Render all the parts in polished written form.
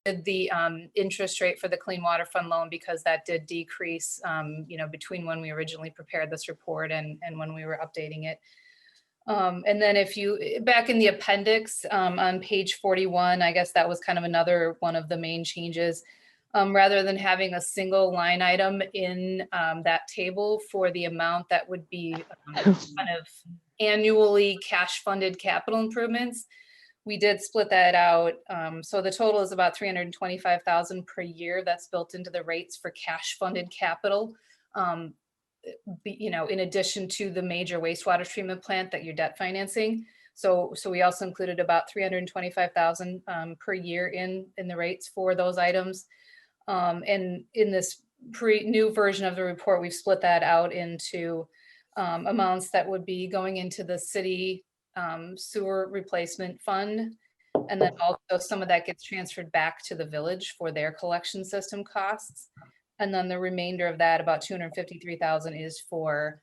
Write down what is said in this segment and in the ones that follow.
the interest rate for the Clean Water Fund loan because that did decrease, between when we originally prepared this report and when we were updating it. And then if you, back in the appendix on page 41, I guess that was kind of another one of the main changes. Rather than having a single line item in that table for the amount that would be kind of annually cash funded capital improvements, we did split that out. So the total is about $325,000 per year that's built into the rates for cash funded capital. In addition to the major wastewater treatment plant that you're debt financing. So we also included about $325,000 per year in the rates for those items. And in this new version of the report, we've split that out into amounts that would be going into the city sewer replacement fund. And then also some of that gets transferred back to the village for their collection system costs. And then the remainder of that, about $253,000, is for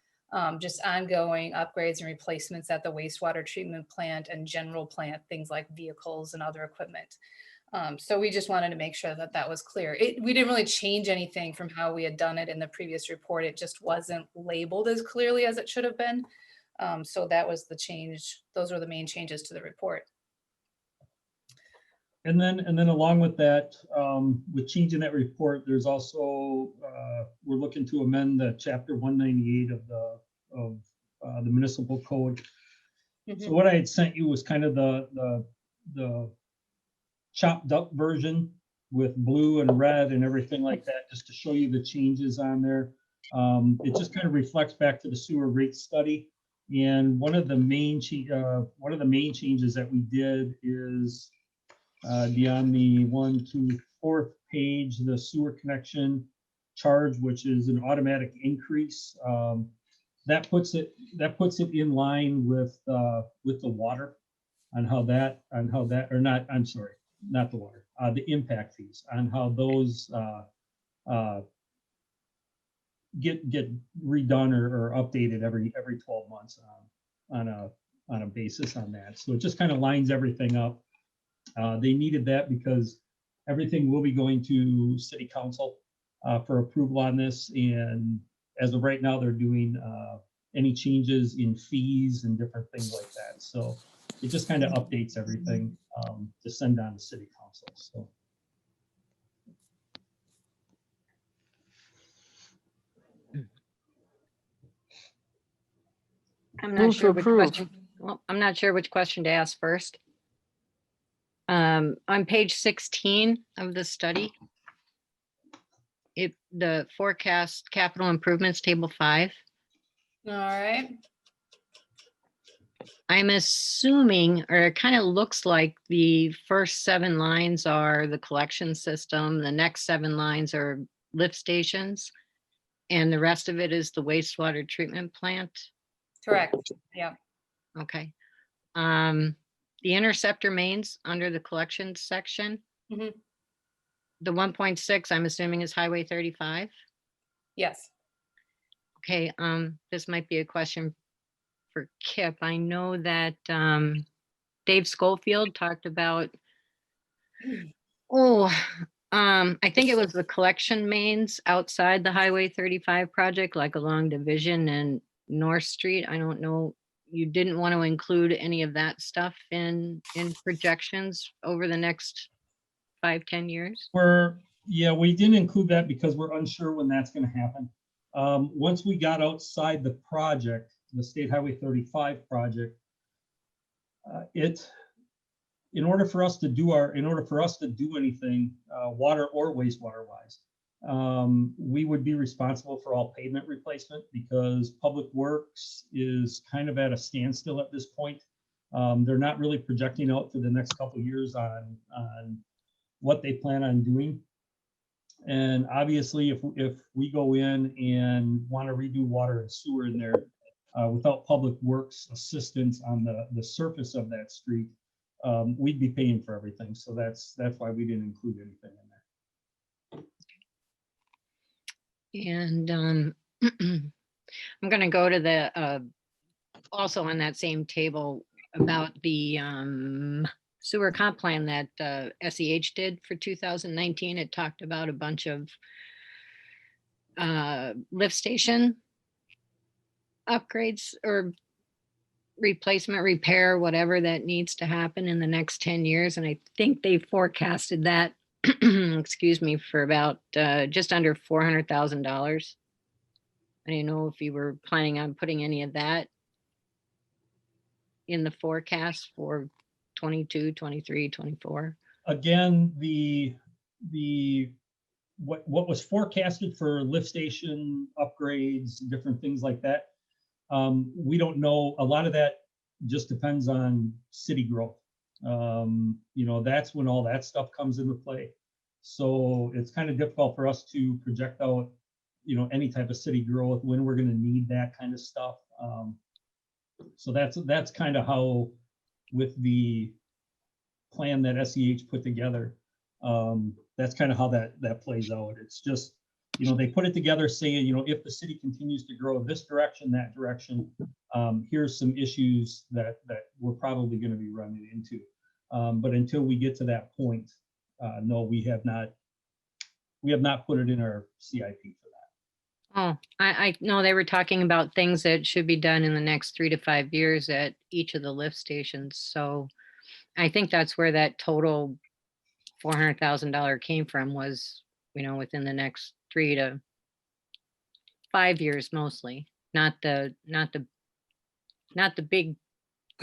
just ongoing upgrades and replacements at the wastewater treatment plant and general plant, things like vehicles and other equipment. So we just wanted to make sure that that was clear. We didn't really change anything from how we had done it in the previous report. It just wasn't labeled as clearly as it should have been. So that was the change. Those were the main changes to the report. And then along with that, with changing that report, there's also, we're looking to amend the chapter 198 of the municipal code. Mm-hmm. So what I had sent you was kind of the chopped up version with blue and red and everything like that, just to show you the changes on there. It just kind of reflects back to the sewer rate study. And one of the main changes that we did is on the 1 to 4th page, the sewer connection charge, which is an automatic increase. That puts it in line with the water on how that, or not, I'm sorry, not the water, the impact fees, on how those get redone or updated every 12 months on a basis on that. So it just kind of lines everything up. They needed that because everything will be going to city council for approval on this. And as of right now, they're doing any changes in fees and different things like that. So it just kind of updates everything to send on to city council. So. I'm not sure which question. Well, I'm not sure which question to ask first. On page 16 of the study, the forecast capital improvements, table 5. All right. I'm assuming, or it kind of looks like the first 7 lines are the collection system, the next 7 lines are lift stations, and the rest of it is the wastewater treatment plant. Correct. Yeah. Okay. The Interceptor Mains under the collections section. Mm-hmm. The 1.6, I'm assuming, is Highway 35. Yes. Okay. This might be a question for Kip. I know that Dave Schofield talked about, I think it was the collection mains outside the Highway 35 project, like along Division and North Street. I don't know. You didn't want to include any of that stuff in projections over the next 5-10 years? We didn't include that because we're unsure when that's going to happen. Once we got outside the project, the State Highway 35 project, in order for us to do anything, water or wastewater wise, we would be responsible for all pavement replacement because Public Works is kind of at a standstill at this point. They're not really projecting out for the next couple of years on what they plan on doing. And obviously, if we go in and want to redo water and sewer in there without Public Works assistance on the surface of that street, we'd be paying for everything. So that's why we didn't include anything in there. And I'm going to go to the also on that same table about the sewer comp plan that SEH did for 2019. It talked about a bunch of lift station upgrades or replacement, repair, whatever that needs to happen in the next 10 years. And I think they forecasted that, excuse me, for about just under $400,000. I didn't know if you were planning on putting any of that in the forecast for 22, 23, 24. Again, what was forecasted for lift station upgrades, different things like that. We don't know. A lot of that just depends on city growth. That's when all that stuff comes into play. So it's kind of difficult for us to project out, any type of city growth, when we're going to need that kind of stuff. So that's kind of how, with the plan that SEH put together, that's kind of how that plays out. It's just, they put it together saying, if the city continues to grow this direction, that direction, here's some issues that we're probably going to be running into. But until we get to that point, no, we have not put it in our CIP for that. Oh, I know they were talking about things that should be done in the next 3 to 5 years at each of the lift stations. So I think that's where that total $400,000 came from, was, within the next 3 to 5 years, mostly, not the big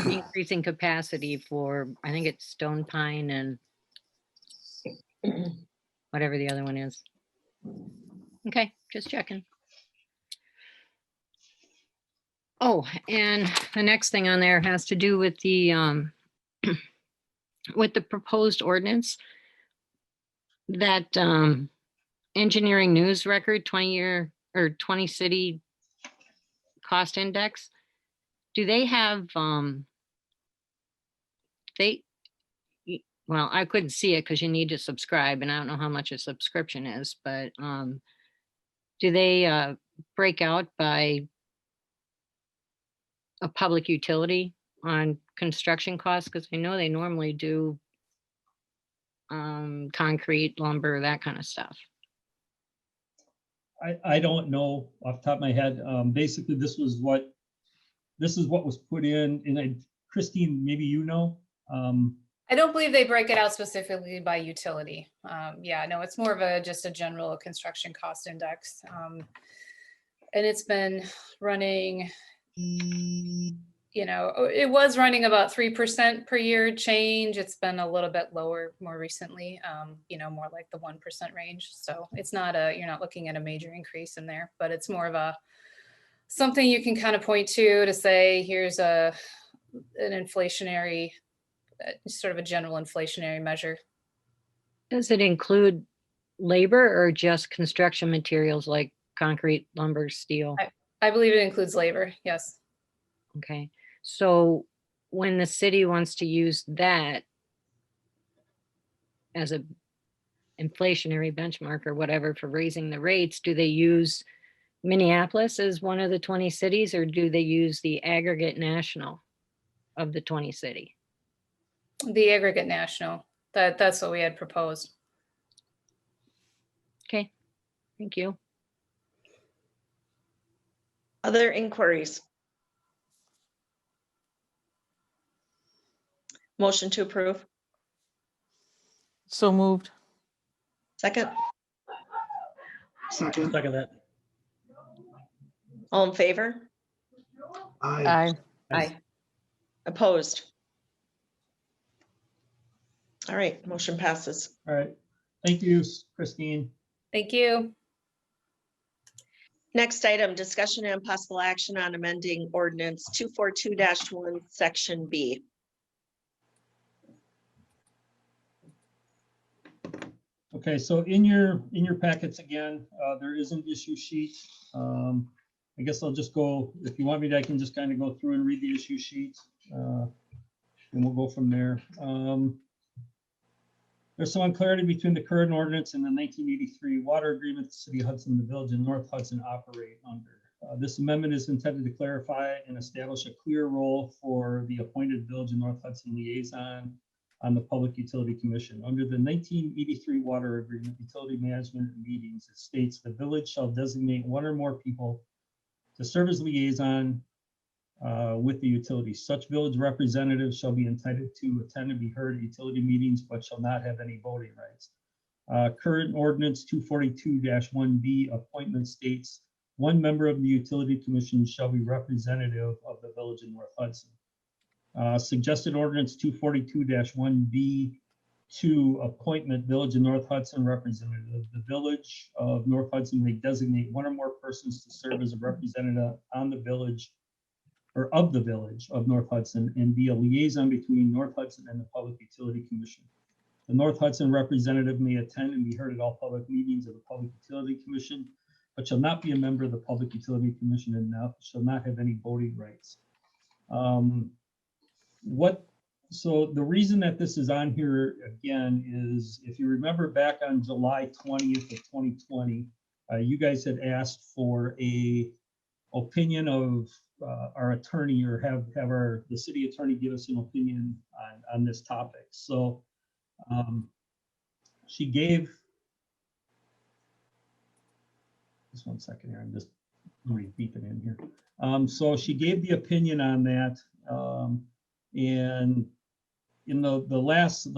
increasing capacity for, I think it's Stone Pine and whatever the other one is. Okay, just checking. Oh, and the next thing on there has to do with the with the proposed ordinance, that engineering news record 20-year or 20 city cost index. Do they have well, I couldn't see it because you need to subscribe, and I don't know how much a subscription is, but do they break out by a public utility on construction costs? Because I know they normally do concrete, lumber, that kind of stuff. I don't know off the top of my head. Basically, this is what was put in, and Christine, maybe I don't believe they break it out specifically by utility. Yeah, no, it's more of just a general construction cost index. And it's been running, it was running about 3% per year change. It's been a little bit lower more recently, more like the 1% range. So it's not you're not looking at a major increase in there, but it's more of something you can kind of point to say, here's an inflationary, sort of a general inflationary measure. Does it include labor or just construction materials like concrete, lumber, steel? I believe it includes labor, yes. Okay, so when the city wants to use that as a inflationary benchmark or whatever for raising the rates, do they use Minneapolis as one of the 20 cities, or do they use the aggregate national of the 20 city? The aggregate national, that's what we had proposed. Okay, thank you. Other inquiries? Motion to approve. So moved. Second. Second. Second that. All in favor? Aye. Aye. Opposed? All right, motion passes. All right. Thank you, Christine. Thank you. Next item, discussion and possible action on amending ordinance 242-1, section B. Okay, so in your packets again, there is an issue sheet. I guess I'll just go, if you want me to, I can just kind of go through and read the issue sheet. And we'll go from there. There's some unclarity between the current ordinance and the 1983 water agreement the City of Hudson, the Village, and North Hudson operate under. This amendment is intended to clarify and establish a clear role for the appointed Village and North Hudson liaison on the Public Utility Commission. Under the 1983 Water Agreement, Utility Management Meetings, it states the village shall designate one or more people to serve as liaison with the utility. Such village representatives shall be entitled to attend and be heard at utility meetings, but shall not have any voting rights. Current ordinance 242-1B appointment states one member of the Utility Commission shall be representative of the village of North Hudson. Suggested ordinance 242-1B2 appointment village of North Hudson representative. The village of North Hudson may designate one or more persons to serve as a representative on the village or of the village of North Hudson and be a liaison between North Hudson and the Public Utility Commission. The North Hudson representative may attend and be heard at all public meetings of the Public Utility Commission, but shall not be a member of the Public Utility Commission and shall not have any voting rights. So the reason that this is on here again is, if you remember back on July 20th of 2020, you guys had asked for a opinion of our attorney, or have the city attorney give us an opinion on this topic. So she gave, just one second here, I'm just beeping in here. So she gave the opinion on that, and in the last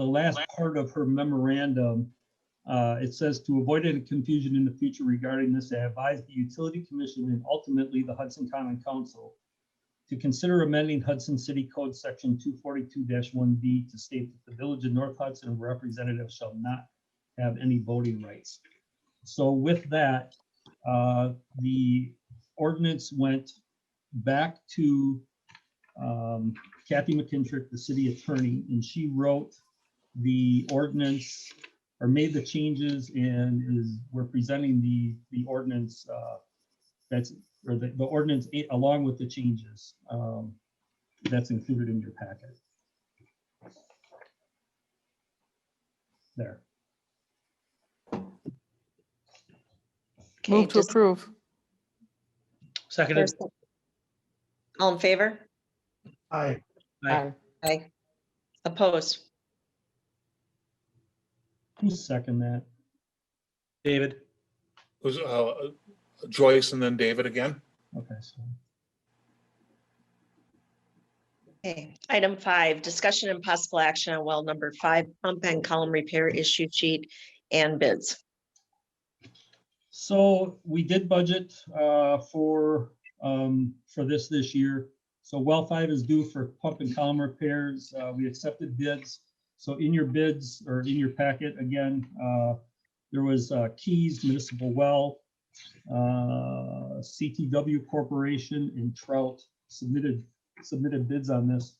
part of her memorandum, it says, to avoid any confusion in the future regarding this, I advise the Utility Commission and ultimately the Hudson Common Council to consider amending Hudson City Code Section 242-1B to state that the village of North Hudson representatives shall not have any voting rights. So with that, the ordinance went back to Kathy McKintrick, the city attorney, and she wrote the ordinance, or made the changes, and we're presenting the ordinance the ordinance along with the changes that's included in your packet. There. Okay, Move to just- approve. Seconded. All in favor? Aye. Aye. Aye. Opposed? Who's second that? David. Was Joyce and then David again? Okay, so Okay, item 5, discussion and possible action on well number 5, pump and column repair issue sheet and bids. So we did budget for this year. So well 5 is due for pump and column repairs. We accepted bids. So in your bids, or in your packet again, there was Keys Municipal Well, CTW Corporation, and Trout submitted bids on this.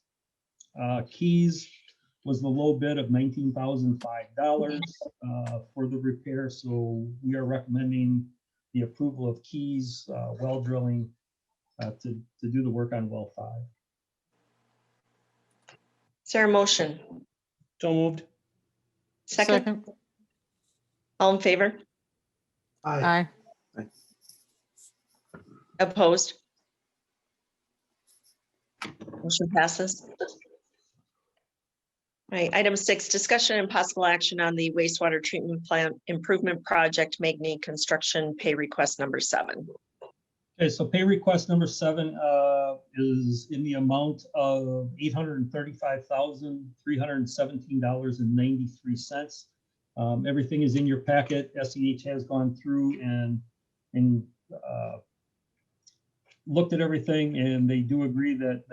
Keys was the low bid of $19,005 for the repair. So we are recommending the approval of Keys well drilling to do the work on well 5. Is there a motion? So moved. Second, all in favor? Aye. Opposed? Motion passes. All right, item 6, discussion and possible action on the wastewater treatment plant improvement project, Magny construction pay request number 7. Okay, so pay request number 7 is in the amount of $835,317.93. Everything is in your packet. SEH has gone through and looked at everything, and they do agree that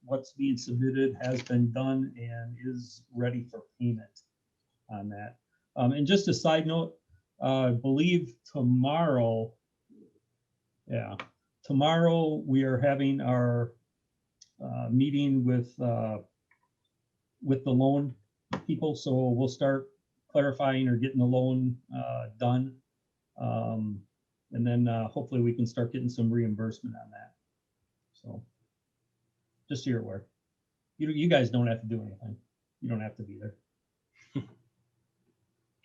what's being submitted has been done and is ready for payment on that. And just a side note, I believe tomorrow we are having our meeting with the loan people. So we'll start clarifying or getting the loan done. And then hopefully we can start getting some reimbursement on that. So just so you're aware, you guys don't have to do anything. You don't have to be there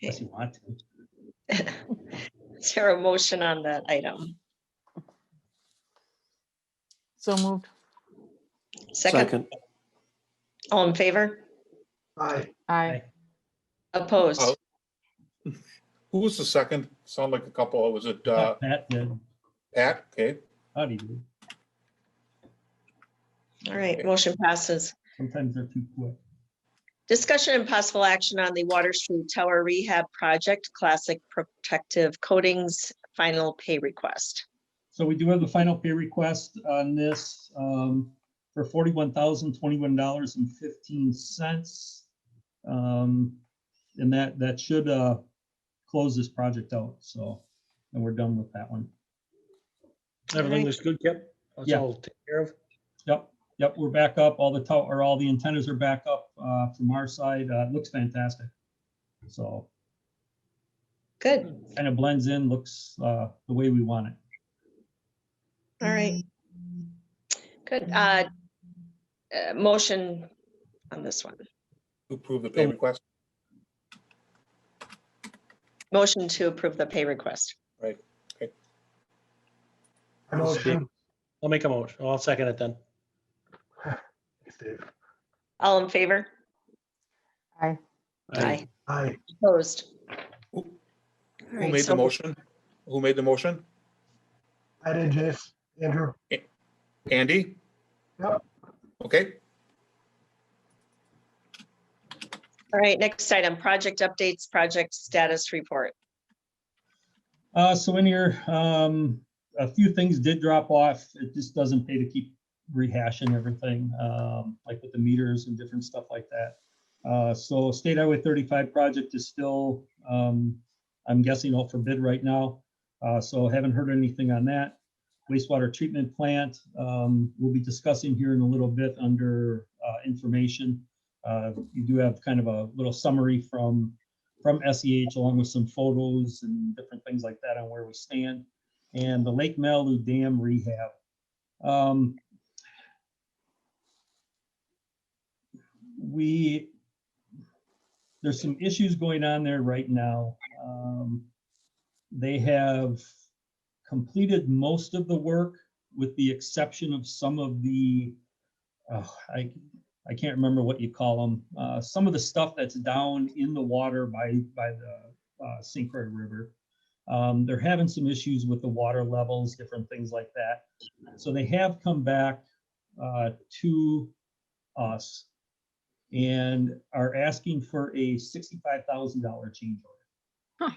unless you want to. Is there a motion on that item? So moved. Second, all in favor? Aye. Opposed? Oh. Who was the second? Sound like a couple. Was it Pat did. Pat? Okay. Howdy do. All right, motion passes. Sometimes they're too quick. Discussion and possible action on the Water Street Tower Rehab Project Classic Protective Coatings Final Pay Request. So we do have the final pay request on this for $41,021.15. And that should close this project out. So, and we're done with that one. Everything looks good, Kip? That's Yeah. all taken care of? Yep, we're back up. All the antennas are back up from our side. It looks fantastic. So Good. kind of blends in, looks the way we want it. All right. Good. Motion on this one. Approve the pay request. Motion to approve the pay request. Right. Okay. I'll make a motion. I'll second it then. All in favor? Aye. Aye. Opposed? Who All right, made so- the motion? Who made the motion? I did, Jace. Andrew. Andy? Yep. Okay. All right, next item, project updates, project status report. So in here, a few things did drop off. It just doesn't pay to keep rehashing everything, like with the meters and different stuff like that. So State Highway 35 project is still, I'm guessing, out for bid right now. So haven't heard anything on that. Wastewater treatment plant, we'll be discussing here in a little bit under information. You do have kind of a little summary from SEH along with some photos and different things like that on where we stand. And the Lake Malibu Dam rehab. There's some issues going on there right now. They have completed most of the work with the exception of some of the, I can't remember what you call them. Some of the stuff that's down in the water by the St. Croix River. They're having some issues with the water levels, different things like that. So they have come back to us and are asking for a $65,000 change order. Huh.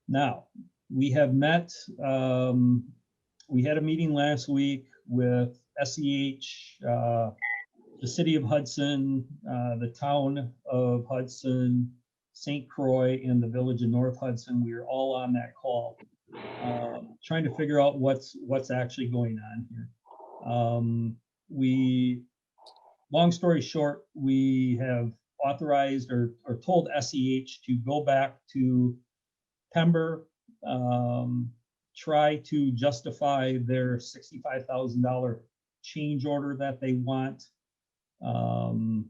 Now, we have met, we had a meeting last week with SEH, the city of Hudson, the town of Hudson, St. Croix, and the village of North Hudson. We are all on that call, trying to figure out what's actually going on here. Long story short, we have authorized or told SEH to go back to Pember, try to justify their $65,000 change order that they want. So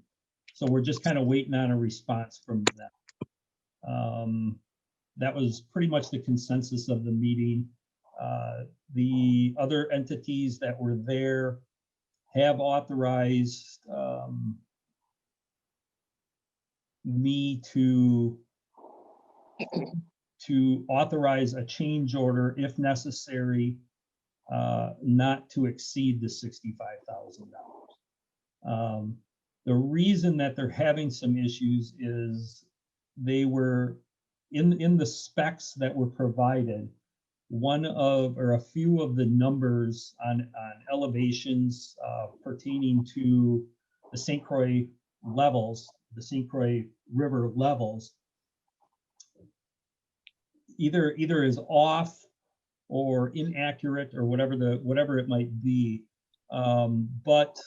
we're just kind of waiting on a response from them. That was pretty much the consensus of the meeting. The other entities that were there have authorized me to authorize a change order if necessary, not to exceed the $65,000. The reason that they're having some issues is they were in the specs that were provided. One of or a few of the numbers on elevations pertaining to the St. Croix levels, the St. Croix River levels, either is off or inaccurate or whatever it might be. But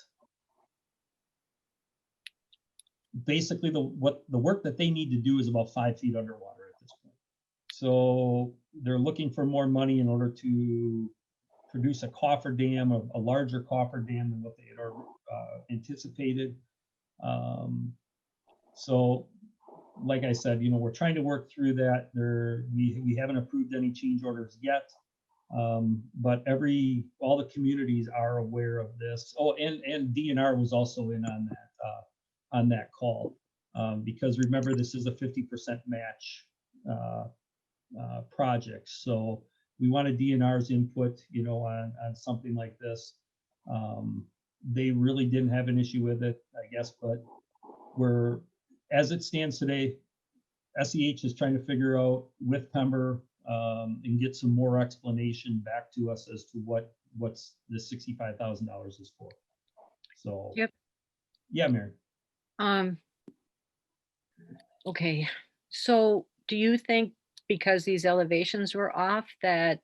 basically the work that they need to do is about 5 feet underwater at this point. So they're looking for more money in order to produce a cofferdam, a larger cofferdam than what they had anticipated. So like I said, we're trying to work through that. We haven't approved any change orders yet, but all the communities are aware of this. Oh, and DNR was also in on that call. Because remember, this is a 50% match project. So we wanted DNR's input, on something like this. They really didn't have an issue with it, I guess, but as it stands today, SEH is trying to figure out with Pember and get some more explanation back to us as to what's the $65,000 is for. So. Yep. Yeah, Mary. Okay, so do you think because these elevations were off that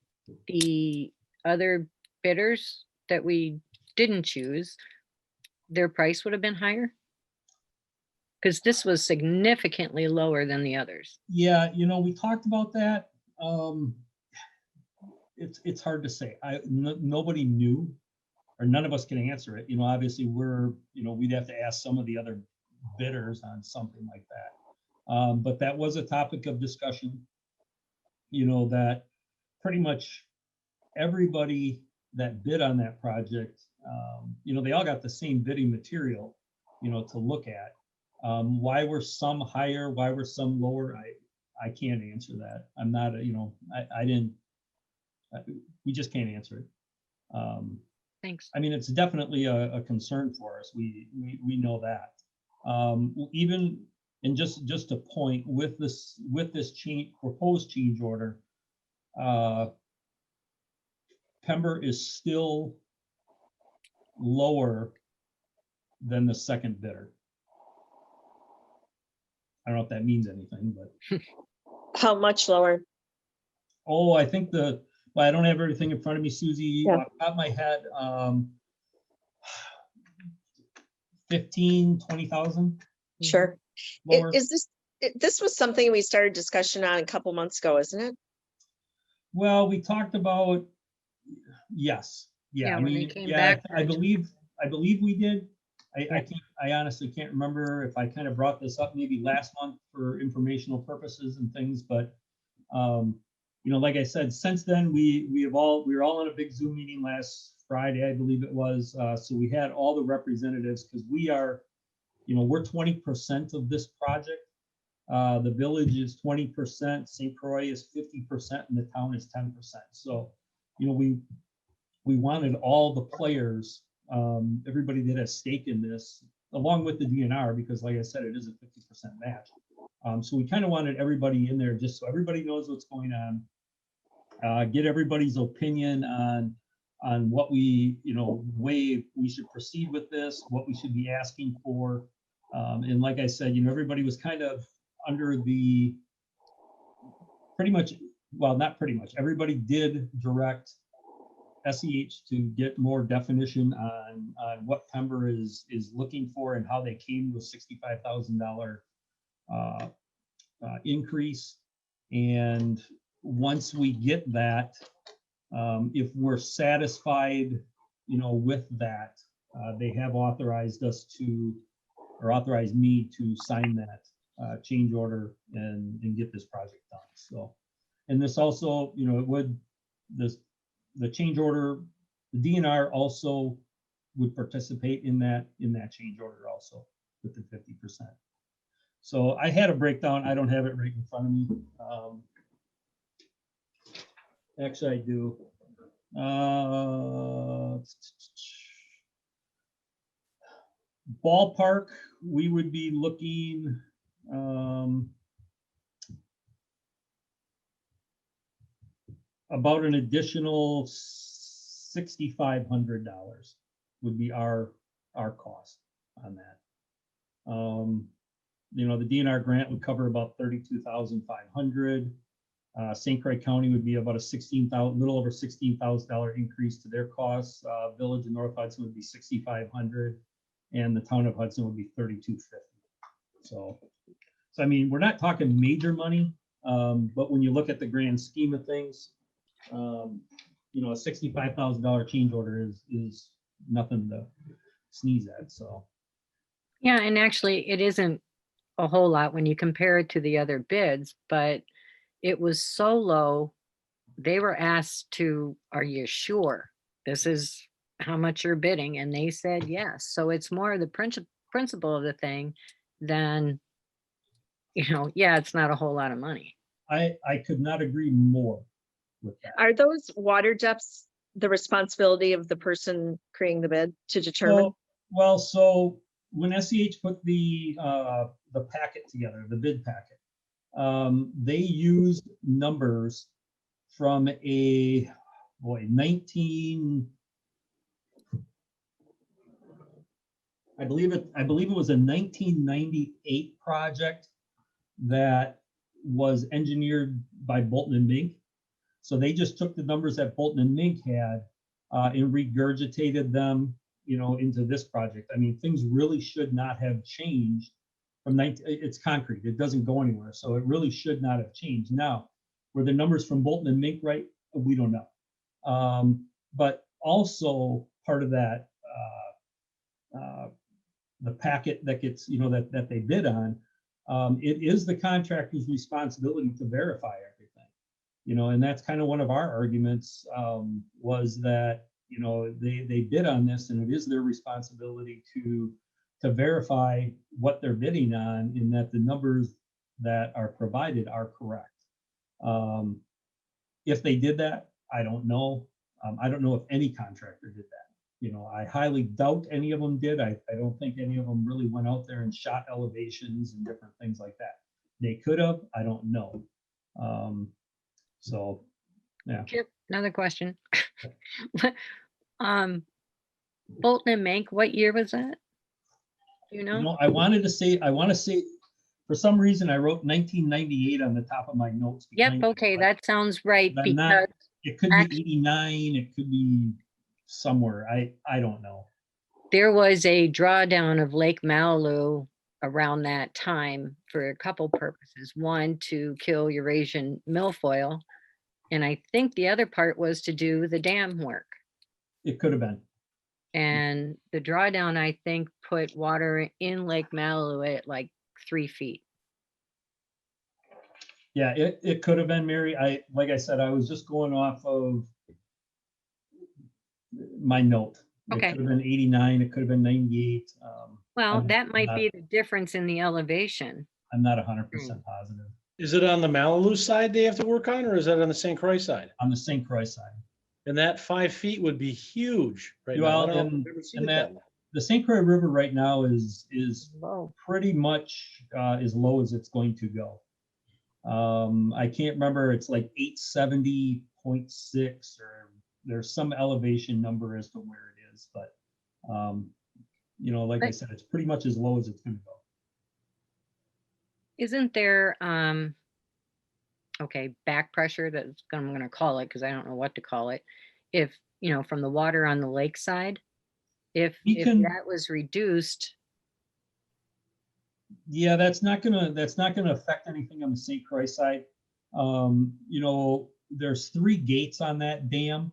the other bidders that we didn't choose, their price would have been higher? Because this was significantly lower than the others. Yeah, we talked about that. It's hard to say. Nobody knew, or none of us can answer it. Obviously we'd have to ask some of the other bidders on something like that. But that was a topic of discussion, that pretty much everybody that bid on that project, they all got the same bidding material, to look at. Why were some higher? Why were some lower? I can't answer that. I'm not, we just can't answer it. Thanks. I mean, it's definitely a concern for us. We know that. Even, and just a point with this proposed change order, Pember is still lower than the second bidder. I don't know if that means anything, but. How much lower? Oh, I think I don't have everything in front of me, Susie. Yeah. Off the top of my head, 15,000-20,000 Sure. lower. This was something we started discussion on a couple months ago, isn't it? Well, we talked about, yes. Yeah, Yeah, I when they mean, came yeah, back I for- believe we did. I honestly can't remember if I kind of brought this up maybe last month for informational purposes and things, but like I said, since then we were all in a big Zoom meeting last Friday, I believe it was. So we had all the representatives because we're 20% of this project. The village is 20%, St. Croix is 50%, and the town is 10%. So, we wanted all the players, everybody that has stake in this, along with the DNR, because like I said, it is a 50% match. So we kind of wanted everybody in there just so everybody knows what's going on. Get everybody's opinion on what way we should proceed with this, what we should be asking for. And like I said, everybody was kind of under the pretty much, well, not pretty much, everybody did direct SEH to get more definition on what Pember is looking for and how they came to a $65,000 increase. And once we get that, if we're satisfied, with that, they have authorized me to sign that change order and get this project done. So, and this also, the change order, the DNR also would participate in that change order also with the 50%. So I had a breakdown. I don't have it right in front of me. Actually, I do. Ballpark, we would be looking about an additional $6,500 would be our cost on that. The DNR grant would cover about $32,500. St. Croix County would be about a little over $16,000 increase to their costs. Village of North Hudson would be $6,500, and the town of Hudson would be $3,250. So I mean, we're not talking major money, but when you look at the grand scheme of things, a $65,000 change order is nothing to sneeze at. So Yeah, and actually it isn't a whole lot when you compare it to the other bids, but it was so low. They were asked to, are you sure this is how much you're bidding? And they said yes. So it's more the principle of the thing than Yeah, it's not a whole lot of money. I could not agree more with that. Are those water depths the responsibility of the person creating the bid to determine? So when SEH put the packet together, the bid packet, they used numbers from a 19. I believe it was a 1998 project that was engineered by Bolton and Mink. So they just took the numbers that Bolton and Mink had and regurgitated them, into this project. I mean, things really should not have changed from it's concrete. It doesn't go anywhere. So it really should not have changed. Now, were the numbers from Bolton and Mink right? We don't know. But also part of that, the packet that gets, that they bid on, it is the contractor's responsibility to verify everything, and that's kind of one of our arguments, was that, they bid on this and it is their responsibility to verify what they're bidding on and that the numbers that are provided are correct. If they did that, I don't know. I don't know if any contractor did that. I highly doubt any of them did. I don't think any of them really went out there and shot elevations and different things like that. They could have, I don't know. So, yeah. Chip, another question. Bolton and Mink, what year was that? Do you know? I want to say, for some reason, I wrote 1998 on the top of my notes. Yep, behind it, okay, but that sounds right, I'm not- because it could be 89, it could be somewhere. I don't know. there was a drawdown of Lake Malibu around that time for a couple purposes. One, to kill Eurasian milfoil, and I think the other part was to do the dam work. It could have been. And the drawdown, I think, put water in Lake Malibu at like 3 feet. Yeah, it could have been, Mary. Like I said, I was just going off of my note. It Okay. could have been 89, it could have been 98. Well, I'm that might not- be the difference in the elevation. I'm not 100% positive. Is it on the Malibu side they have to work on, or is that on the St. Croix side? On the St. Croix side. And that 5 feet would be huge right now. Well, I don't know if and- I've ever seen and it that- that low. The St. Croix River right now is Whoa. pretty much as low as it's going to go. I can't remember, it's like 870.6, or there's some elevation number as to where it is, but like I said, it's pretty much as low as it's going to go. Isn't there, okay, back pressure, that's what I'm gonna call it, because I don't know what to call it. If, from the water on the lake side, if that was reduced, Yeah, that's not gonna affect anything on the St. Croix side. There's 3 gates on that dam.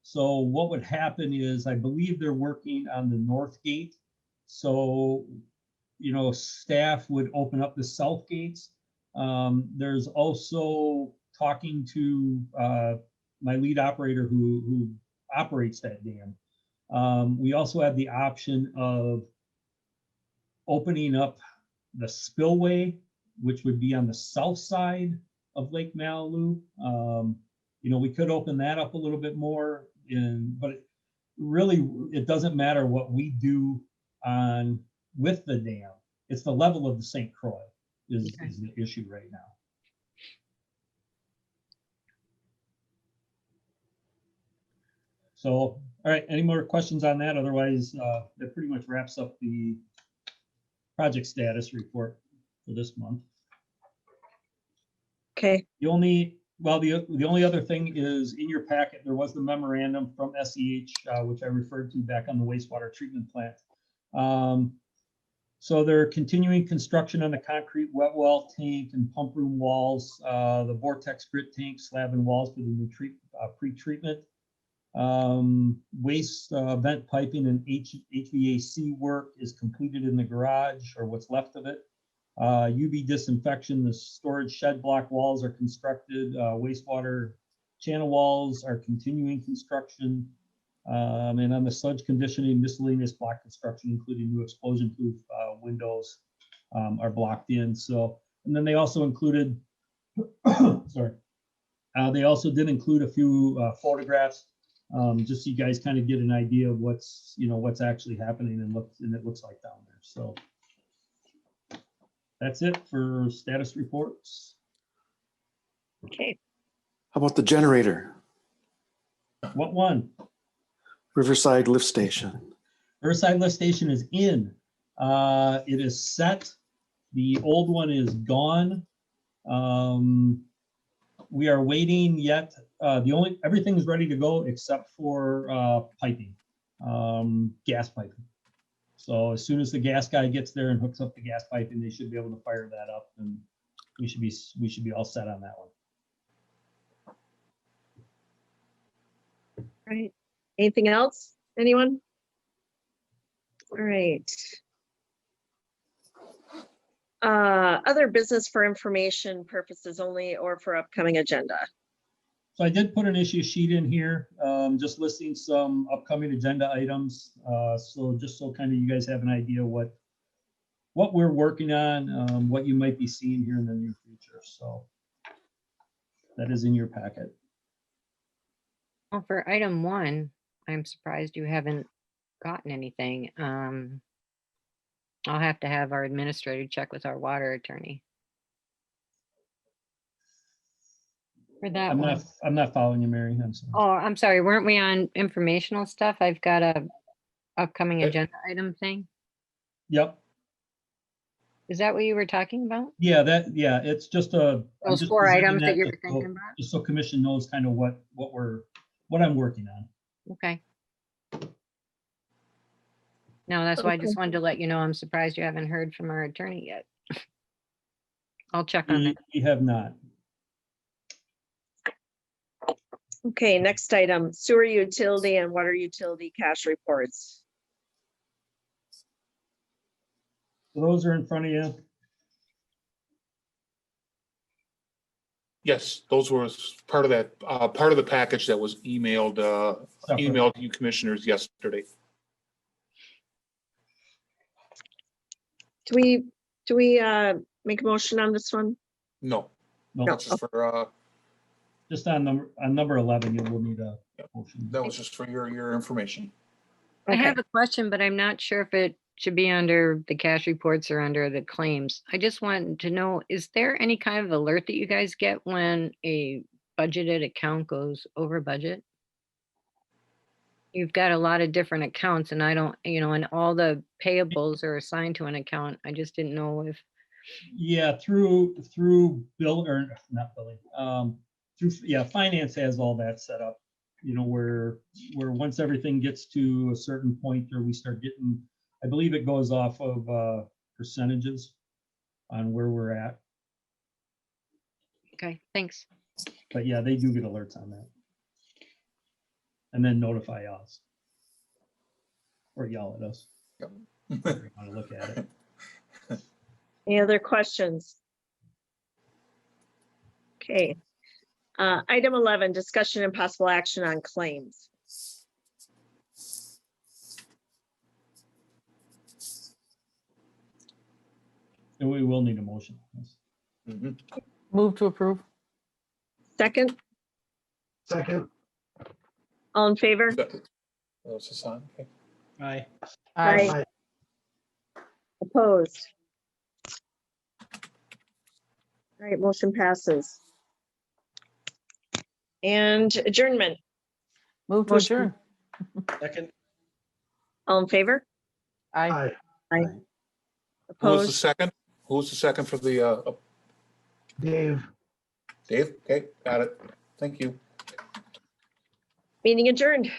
So what would happen is, I believe they're working on the north gate. So, staff would open up the south gates. There's also talking to my lead operator who operates that dam. We also have the option of opening up the spillway, which would be on the south side of Lake Malibu. We could open that up a little bit more, but it doesn't matter what we do with the dam. It's the level of the St. Croix is the issue right now. So, all right, any more questions on that? Otherwise, that pretty much wraps up the project status report for this month. Okay, The only other thing is, in your packet, there was the memorandum from SEH, which I referred to back on the wastewater treatment plant. So they're continuing construction on the concrete wet well tank and pump room walls, the vortex grit tank, slab and walls for the new pre-treatment. Waste vent piping and HVAC work is completed in the garage, or what's left of it. UV disinfection, the storage shed block walls are constructed. Wastewater channel walls are continuing construction. And on the sludge conditioning, miscellaneous block construction, including new explosion-proof windows, are blocked in. So And then they also included, sorry, they also did include a few photographs, just so you guys kind of get an idea of what's, what's actually happening and it looks like down there. So that's it for status reports. Okay, How about the generator? What one? Riverside Lift Station. Riverside Lift Station is in. It is set. The old one is gone. We are waiting yet. Everything's ready to go except for piping, gas piping. So as soon as the gas guy gets there and hooks up the gas piping, they should be able to fire that up, and we should be all set on that one. all right. Anything else? Anyone? All right. Other business for information purposes only or for upcoming agenda. So I did put an issue sheet in here, just listing some upcoming agenda items. So just so kind of you guys have an idea what we're working on, what you might be seeing here in the near future. So that is in your packet. Well, for item 1, I'm surprised you haven't gotten anything. I'll have to have our administrator check with our water attorney. For that one. I'm not following you, Mary. I'm sorry. Oh, I'm sorry. Weren't we on informational stuff? I've got a upcoming agenda item thing. Yep. Is that what you were talking about? Yeah, it's just I'm Those just 4 presenting items that you were just so- thinking about? Just so commission knows kind of what I'm working on. Okay. No, that's why I just wanted to let you know, I'm surprised you haven't heard from our attorney yet. I'll check on that. We have not. Okay, next item, sewer utility and water utility cash reports. Those are in front of you. Yes, those were part of that, part of the package that was emailed to you commissioners yesterday. Do we make a motion on this one? No, No, that's just for, just on number 11, you will need a motion. that was just for your information. I Okay. have a question, but I'm not sure if it should be under the cash reports or under the claims. I just wanted to know, is there any kind of alert that you guys get when a budgeted account goes over budget? You've got a lot of different accounts and I don't, and all the payables are assigned to an account. I just didn't know if, Yeah, through bill or not billing, finance has all that set up, where once everything gets to a certain point or we start getting, I believe it goes off of percentages on where we're at. okay, thanks. But yeah, they do get alerts on that. And then notify us. Or yell at us. Yep. If you want to look at it. Any other questions? Okay. Item 11, discussion and possible action on claims. And we will need a motion. Mhm. Move to approve. Second, Second. all in favor? That was Hassan, okay. Aye. Aye. Opposed? All right, motion passes. And adjournment, Move to Motion. adjourn. Second. all in favor? Aye. Aye. Who was the Opposed? second? Who was the second for the, Dave. Dave? Okay, got it. Thank you. Meeting adjourned.